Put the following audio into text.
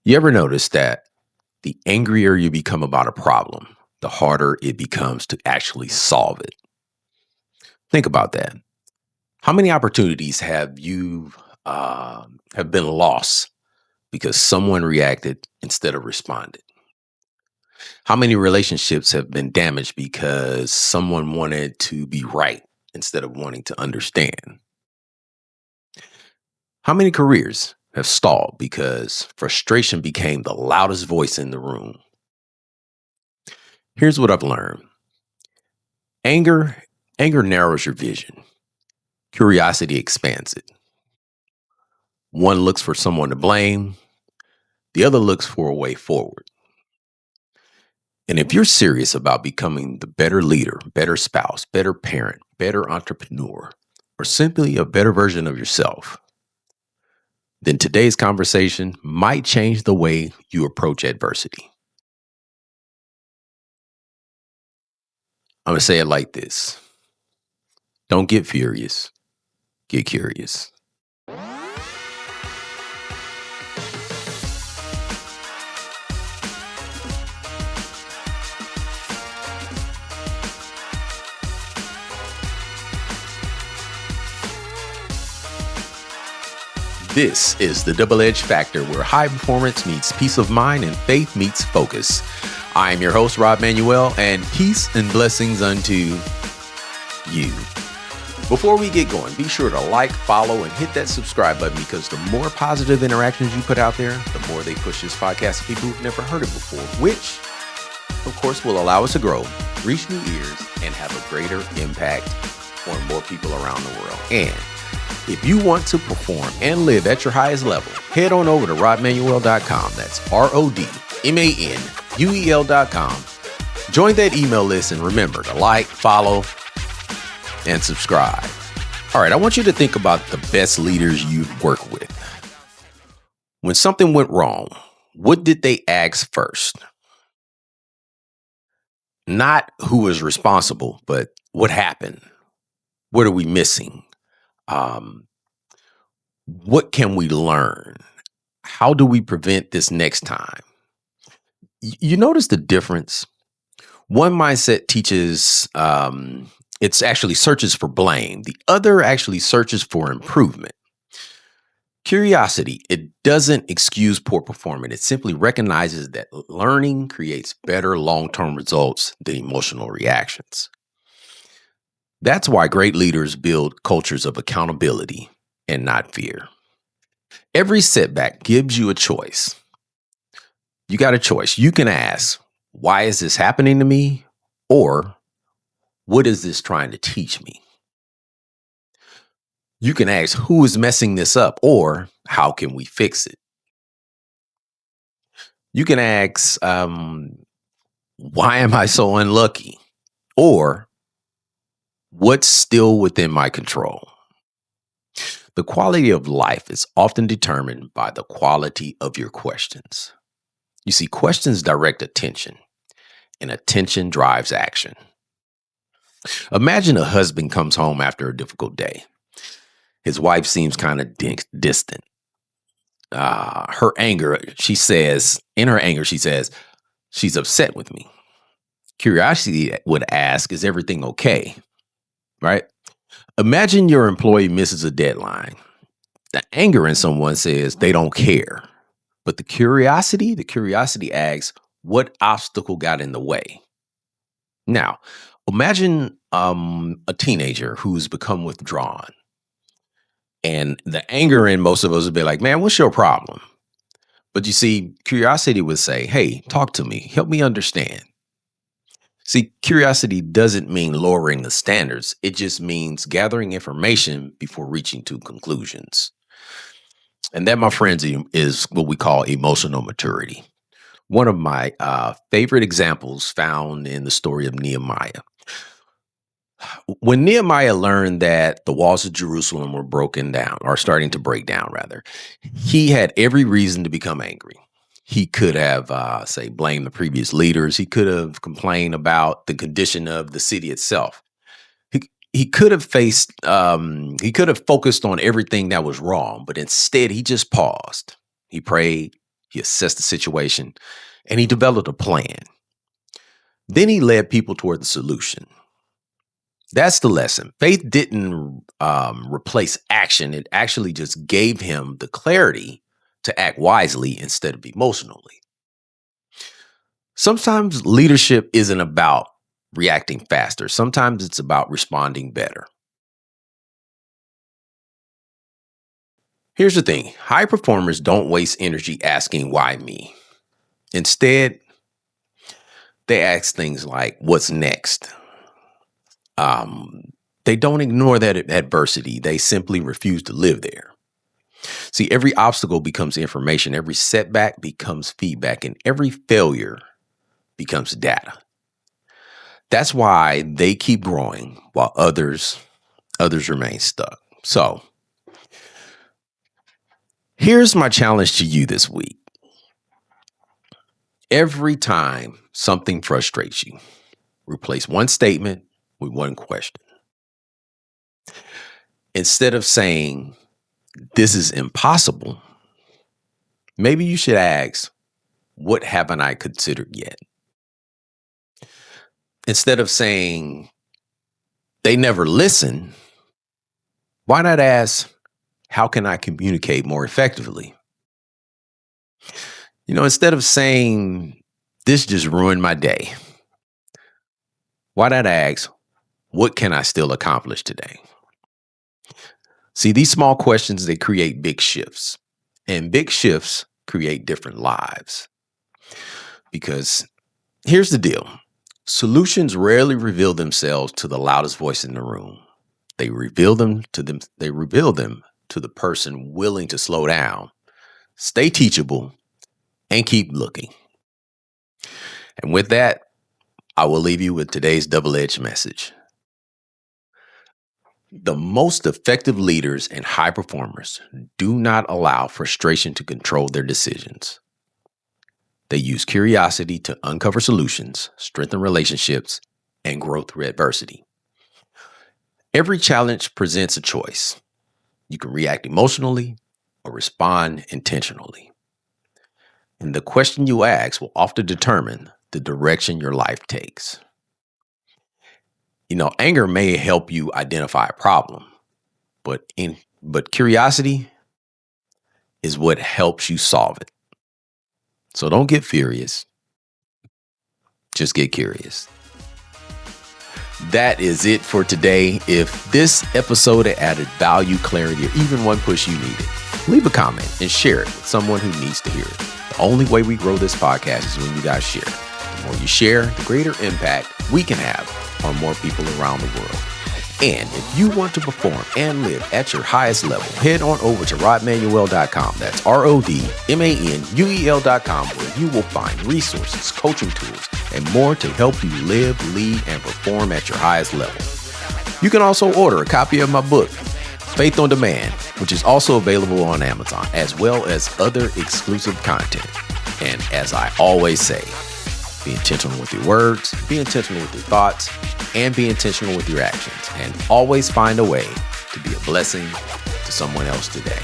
You ever notice that the angrier you become about a problem, the harder it becomes to actually solve it? Think about that. How many opportunities have been lost because someone reacted instead of responded? How many relationships have been damaged because someone wanted to be right instead of wanting to understand? How many careers have stalled because frustration became the loudest voice in the room? Here's what I've learned. Anger anger narrows your vision. Curiosity expands it. One looks for someone to blame, the other looks for a way forward. And if you're serious about becoming the better leader, better spouse, better parent, better entrepreneur, or simply a better version of yourself, then today's conversation might change the way you approach adversity. I'm going to say it like this. Don't get furious, get curious. This is the Double Edge Factor, where high performance meets peace of mind and faith meets focus. I am your host, Manuel, and peace and blessings unto you. Before we get going, be sure to like, follow, and hit that subscribe button, because the more positive interactions you put out there, the more they push this podcast to people who've never heard it before, which, of course, will allow us to grow, reach new ears, and have a greater impact on more people around the world. And if you want to perform and live at your highest level, head on over to rodmanuel.com. That's RODMANUEL.com. Join that email list, and remember to like, follow, and subscribe. All right, I want you to think about the best leaders you've worked with. When something went wrong, what did they ask first? Not who was responsible, but what happened? What are we missing? What can we learn? How do we prevent this next time? You notice the difference? One mindset teaches, it's actually searches for blame. The other actually searches for improvement. Curiosity, it doesn't excuse poor performance. It simply recognizes that learning creates better long-term results than emotional reactions. That's why great leaders build cultures of accountability and not fear. Every setback gives you a choice. You got a choice. You can ask, why is this happening to me? Or what is this trying to teach me? You can ask, who is messing this up? Or how can we fix it? You can ask, why am I so unlucky? Or what's still within my control? The quality of life is often determined by the quality of your questions. You see, questions direct attention, and attention drives action. Imagine a husband comes home after a difficult day. His wife seems kind of distant. Her anger, she says, she's upset with me. Curiosity would ask, is everything okay? Right? Imagine your employee misses a deadline. The anger in someone says they don't care. But the curiosity asks, what obstacle got in the way? Now, imagine a teenager who's become withdrawn. And the anger in most of us would be like, man, what's your problem? But you see, curiosity would say, hey, talk to me. Help me understand. See, curiosity doesn't mean lowering the standards. It just means gathering information before reaching to conclusions. And that, my friends, is what we call emotional maturity. One of my favorite examples found in the story of Nehemiah. When Nehemiah learned that the walls of Jerusalem were broken down, or starting to break down, rather, he had every reason to become angry. He could have, blamed the previous leaders. He could have complained about the condition of the city itself. He could have focused on everything that was wrong, but instead he just paused. He prayed, he assessed the situation, and he developed a plan. Then he led people toward the solution. That's the lesson. Faith didn't replace action. It actually just gave him the clarity to act wisely instead of emotionally. Sometimes leadership isn't about reacting faster. Sometimes it's about responding better. Here's the thing. High performers don't waste energy asking why me. Instead, they ask things like, what's next? They don't ignore that adversity. They simply refuse to live there. See, every obstacle becomes information. Every setback becomes feedback, and every failure becomes data. That's why they keep growing while others remain stuck. So here's my challenge to you this week. Every time something frustrates you, replace one statement with one question. Instead of saying, this is impossible, maybe you should ask, what haven't I considered yet? Instead of saying, they never listen, why not ask, how can I communicate more effectively? Instead of saying, this just ruined my day, why not ask, what can I still accomplish today? See, these small questions, they create big shifts, and big shifts create different lives. Because here's the deal. Solutions rarely reveal themselves to the loudest voice in the room. They reveal them to the person willing to slow down, stay teachable, and keep looking. And with that, I will leave you with today's double-edged message. The most effective leaders and high performers do not allow frustration to control their decisions. They use curiosity to uncover solutions, strengthen relationships, and grow through adversity. Every challenge presents a choice. You can react emotionally or respond intentionally. And the question you ask will often determine the direction your life takes. Anger may help you identify a problem, but curiosity is what helps you solve it. So don't get furious. Just get curious. That is it for today. If this episode added value, clarity, or even one push you needed, leave a comment and share it with someone who needs to hear it. The only way we grow this podcast is when you guys share. The more you share, the greater impact we can have on more people around the world. And if you want to perform and live at your highest level, head on over to rodmanuel.com. That's RODMANUEL.com, where you will find resources, coaching tools, and more to help you live, lead, and perform at your highest level. You can also order a copy of my book, Faith on Demand, which is also available on Amazon, as well as other exclusive content. And as I always say, be intentional with your words, be intentional with your thoughts, and be intentional with your actions. And always find a way to be a blessing to someone else today.